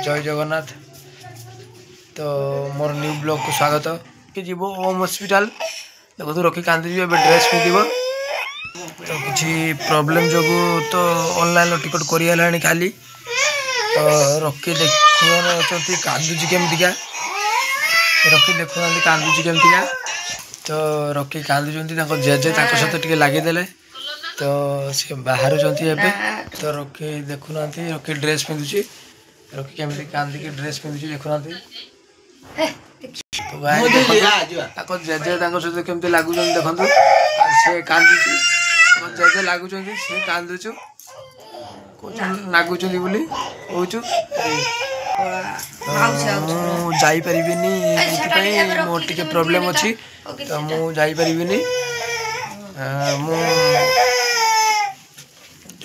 जय जगन्नाथ। तो more new blog को स्वागत कि जीव ओम हॉस्पिटल देखो तो रखी कांदी ड्रेस पिंध तो किसी प्रोब्लेम जो तो ऑनलाइन टिकट कर खाली तो रखी देखुं कांदुची केमतिका रखी देखुना कांदुची केमतिका तो रखी कांदुंट जेजे सहित टे लगिदेले तो सी बाहर तो रखी देखुना रखी ड्रेस पिंधुची रखी केमती कांदिकी ड्रेस पिंधुची देखुना तो जेजे सहित केमती लगुच देखु से कांदुची जेजे लगुच से कांदुचु नागुच बोली कौचु जापरिनी मोर टे प्रोब्लेम अच्छी तो मुझे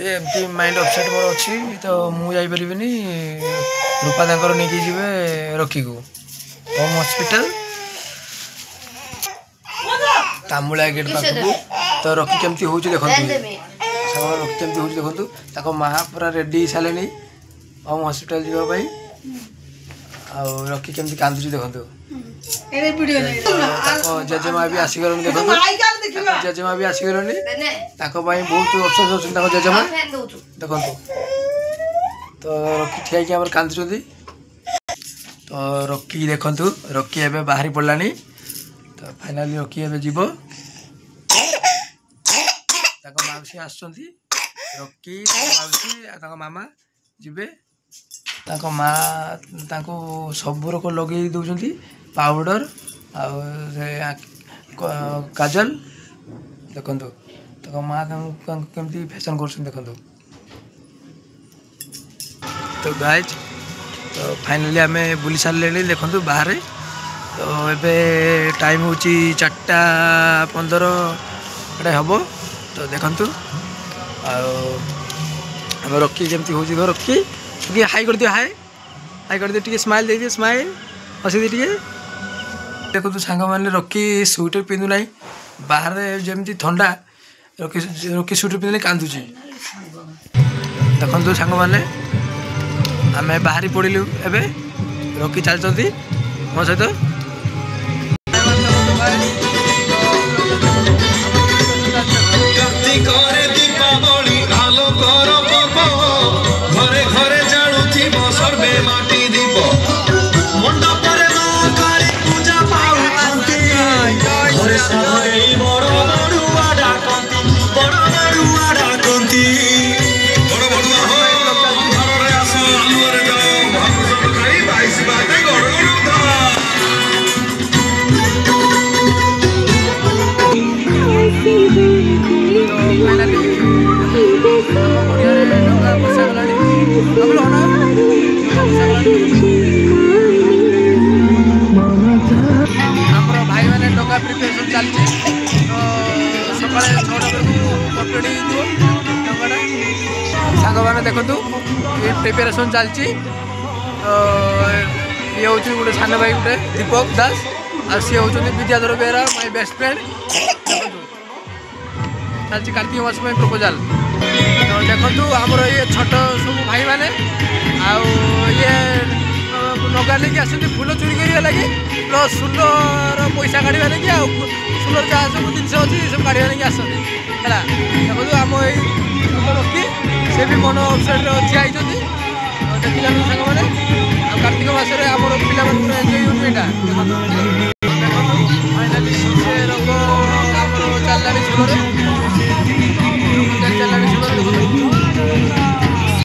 एमती माइंड अपसेट मोर अच्छी तो मुझे रूपा तांकर नहीं जीवे रखी को होम हॉस्पिटल तामुला गेट पाखक तो रखी केमती हो देखो रखी केमती हो देखो माँ पूरा रेडी सारे होम हॉस्पिटल जावाई रखी केमती कांदुची देखो जेजेमा भी आसीगल देखो जेजेमा भी आसीगल बहुत अफसोस अच्छे जेजेमा देखो तो रखी ठिया कांदुच्च तो रखी देखु रखी एवं बाहरी पड़ानी तो फाइनाली रखी एवं जीव मौसी आसुँच रखी मौसी मामा जीवे माँ सब रोक लगे दौरान पाउडर काजल देखु तो माँ केमती फैशन कर देखु तो गाइज तो फाइनाली आम बुली सारे देखु बाहर तो ये टाइम हूँ 4:15 हम तो देखु आम रखी केमती हो रखी टे हाई कर दियो हाई कर दियो टे स्माइल दे दियो स्माइल हसी दी टे देखो तो सांग मैंने रखी स्वेटर पिंधु ना बाहर जमी ठंडा रखी स्वेटर पिंधु कांदुची देखो सांग मैंने आम बाहरी पड़िलु एवं रखी चलती मो सहित भाई मैंने डंगा प्रिपेरेसन चलती तो सका 6टा कम्प्लीट डंगाटा सांग मैंने देखु ये प्रिपेरेसन चलती तो ये हूँ गोटे सान भाई गोटे दीपक दास आ सी हूँ Vidyadhar Behera my best friend चलती कार्तिक मास में प्रपोजाल तो देखु आमर ये छोट सब भाई मैंने ये नगा लेकिन आसती फुल चोरी करने लगे प्लस सुलर पैसा काढ़ा लगे सुलर जहाँ सब जिन अच्छी सब काढ़ा लगे आसती है देखो आम ये रखी से भी मन अपसेट ठिया होती देखिए सांग मैंने कार्तिक मासरे आम पिला एंजय यहाँ फाइनाली रोग आम चलना सुलर